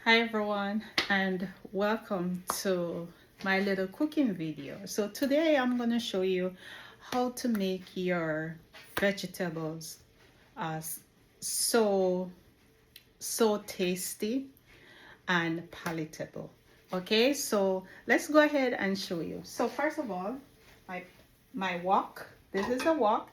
Hi everyone, and welcome to my little cooking video. So today I'm going to show you how to make your vegetables uh, so so tasty and palatable. Okay, so let's go ahead and show you. So first of all, my my wok. This is a wok.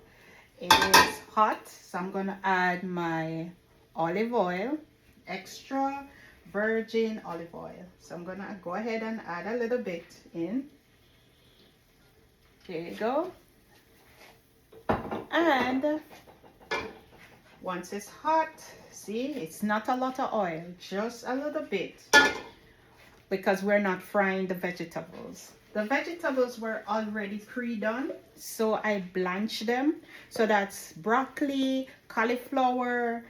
It is hot, so I'm gonna add my olive oil, extra virgin olive oil. So I'm gonna go ahead and add a little bit in. There you go. And once it's hot, see, it's not a lot of oil, just a little bit, because we're not frying the vegetables. The vegetables were already pre-done, so I blanched them. So that's broccoli, cauliflower,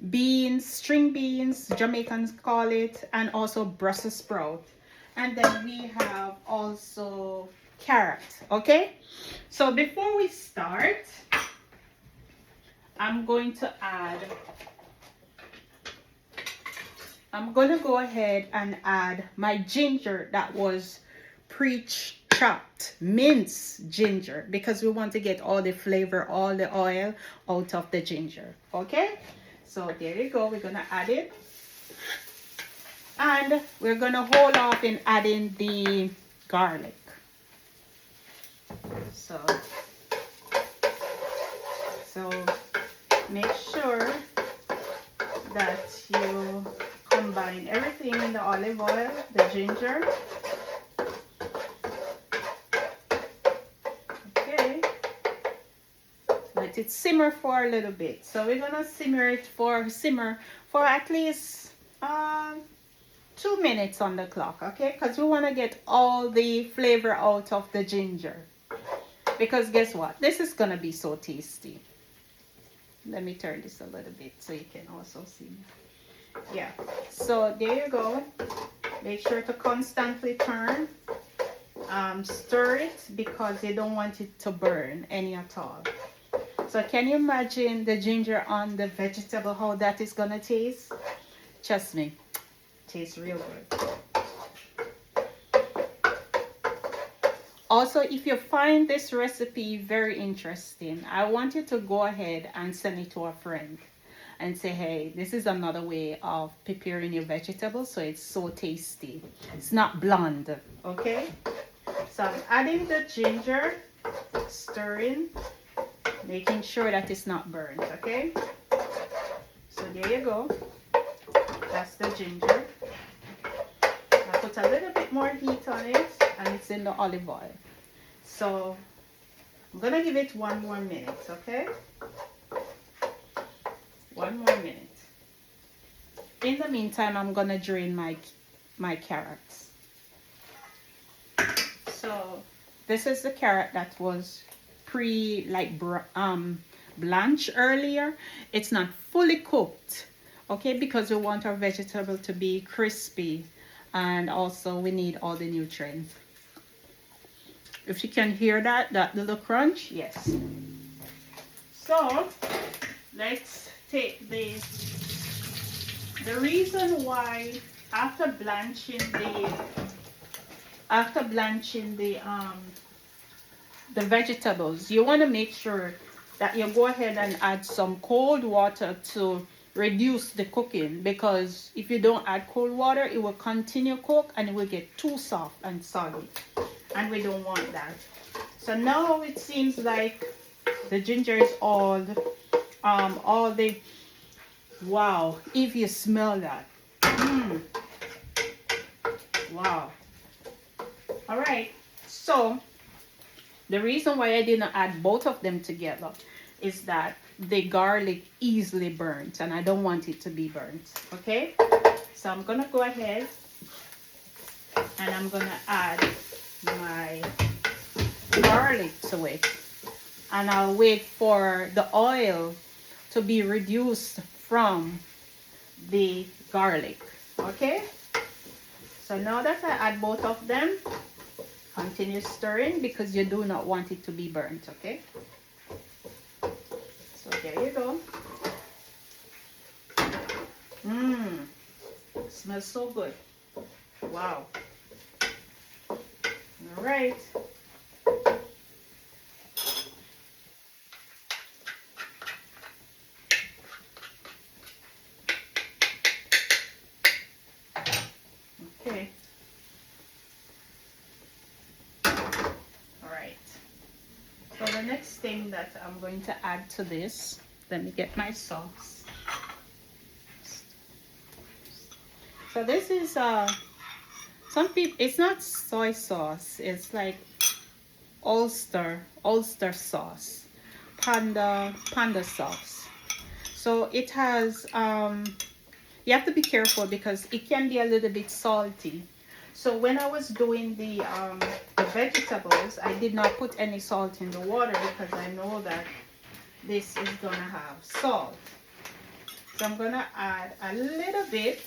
beans, string beans, Jamaicans call it, and also Brussels sprout. And then we have also carrot, okay? So before we start, I'm going to go ahead and add my ginger that was pre-chopped, minced ginger, because we want to get all the flavor, all the oil out of the ginger, okay? So there you go, we're gonna add it. And we're gonna hold off in adding the garlic. So make sure that you combine everything in the olive oil, the ginger. Okay. Let it simmer for a little bit. So we're gonna simmer for at least 2 minutes on the clock, okay? Because we want to get all the flavor out of the ginger. Because guess what? This is gonna be so tasty. Let me turn this a little bit so you can also see. Yeah, so there you go. Make sure to constantly turn, stir it, because you don't want it to burn any at all. So can you imagine the ginger on the vegetable, how that is gonna taste? Trust me, tastes real good. Also, if you find this recipe very interesting, I want you to go ahead and send it to a friend and say, hey, this is another way of preparing your vegetables so it's so tasty. It's not bland, okay? So I'm adding the ginger, stirring, making sure that it's not burnt, okay? So there you go. That's the ginger. I put a little bit more heat on it, and it's in the olive oil. So I'm gonna give it 1 more minute, okay? 1 more minute. In the meantime, I'm gonna drain my carrots. So this is the carrot that was blanched earlier. It's not fully cooked, okay? Because we want our vegetable to be crispy, and also we need all the nutrients. If you can hear that little crunch, yes. So let's take this. The reason why after blanching the vegetables, you want to make sure that you go ahead and add some cold water to reduce the cooking, because if you don't add cold water, it will continue cook and it will get too soft and soggy, and we don't want that. So now it seems like the ginger is all the wow, if you smell that, wow. All right, so the reason why I didn't add both of them together is that the garlic easily burns, and I don't want it to be burnt, okay? So I'm gonna go ahead and I'm gonna add my garlic to it, and I'll wait for the oil to be reduced from the garlic, okay? So now that I add both of them, continue stirring, because you do not want it to be burnt, okay? So there you go. smells so good. Wow. All right. Okay. All right. So the next thing that I'm going to add to this, let me get my sauce. So this is some people, it's not soy sauce, it's like Ulster sauce, panda sauce. So it has you have to be careful because it can be a little bit salty. So when I was doing the vegetables, I did not put any salt in the water because I know that this is gonna have salt. So I'm gonna add a little bit,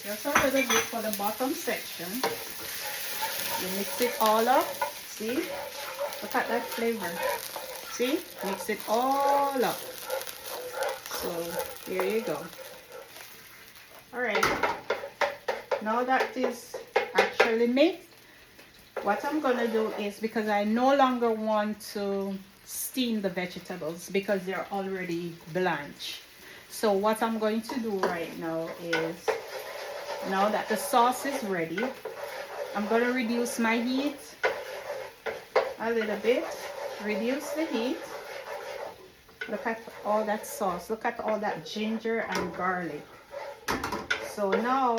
just a little bit for the bottom section. You mix it all up. See? Look at that flavor. See? Mix it all up. So here you go. Alright. Now that is actually mixed, what I'm gonna do is, because I no longer want to steam the vegetables because they're already blanched. So what I'm going to do right now is, now that the sauce is ready, I'm going to reduce my heat a little bit. Reduce the heat. Look at all that sauce. Look at all that ginger and garlic. So now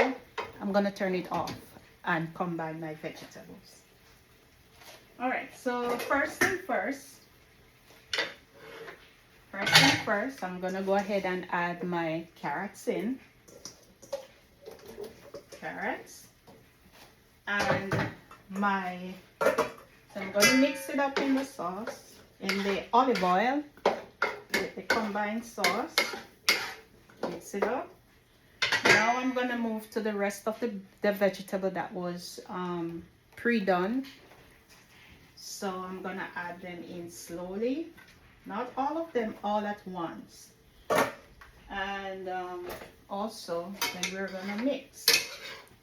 I'm going to turn it off and combine my vegetables. Alright, so first thing first, I'm going to go ahead and add my carrots in. Carrots. And so I'm going to mix it up in the sauce, in the olive oil, with the combined sauce. Mix it up. Now I'm going to move to the rest of the vegetable that was pre-done. So I'm going to add them in slowly. Not all of them all at once. And also, then we're going to mix.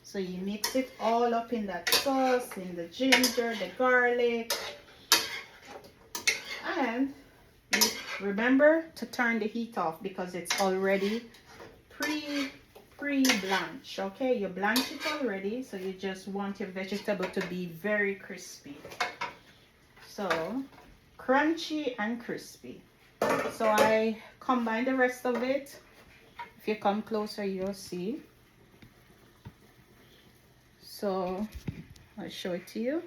So you mix it all up in that sauce, in the ginger, the garlic. And remember to turn the heat off because it's already pre-blanch. Okay, you blanch it already, so you just want your vegetable to be very crispy. So crunchy and crispy. So I combine the rest of it. If you come closer, you'll see. So I'll show it to you.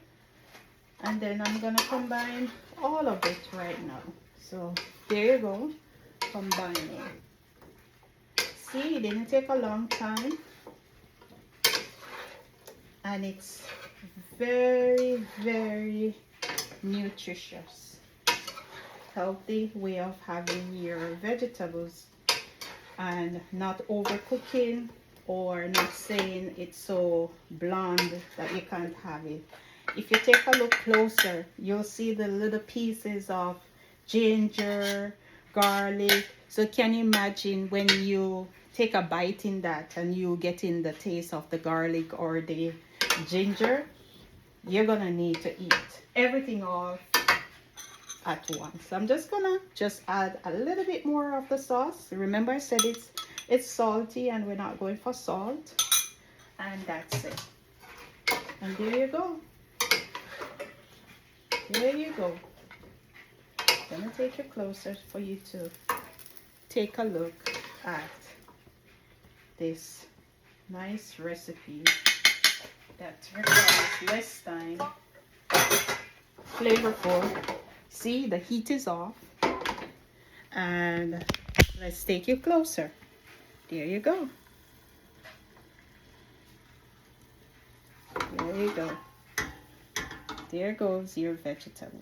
And then I'm gonna combine all of it right now. So there you go, combining. See, it didn't take a long time. And it's very, very nutritious. Healthy way of having your vegetables and not overcooking or not saying it's so blonde that you can't have it. If you take a look closer, you'll see the little pieces of ginger, garlic. So can you imagine when you take a bite in that and you get in the taste of the garlic or the ginger? You're gonna need to eat everything all at once. I'm just gonna add a little bit more of the sauce. Remember I said it's salty and we're not going for salt. And that's it. And there you go. There you go. I'm gonna take it closer for you to take a look at this nice recipe that requires less time, flavorful. See, the heat is off, and let's take you closer. There you go. There you go. There goes your vegetable.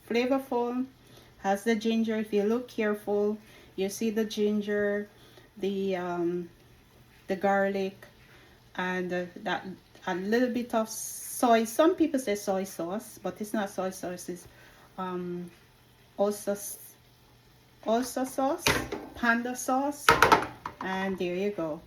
Flavorful, has the ginger. If you look careful, you see the ginger, the garlic, and that a little bit of soy. Some people say soy sauce, but it's not soy sauce. It's also sauce. panda sauce. And there you go.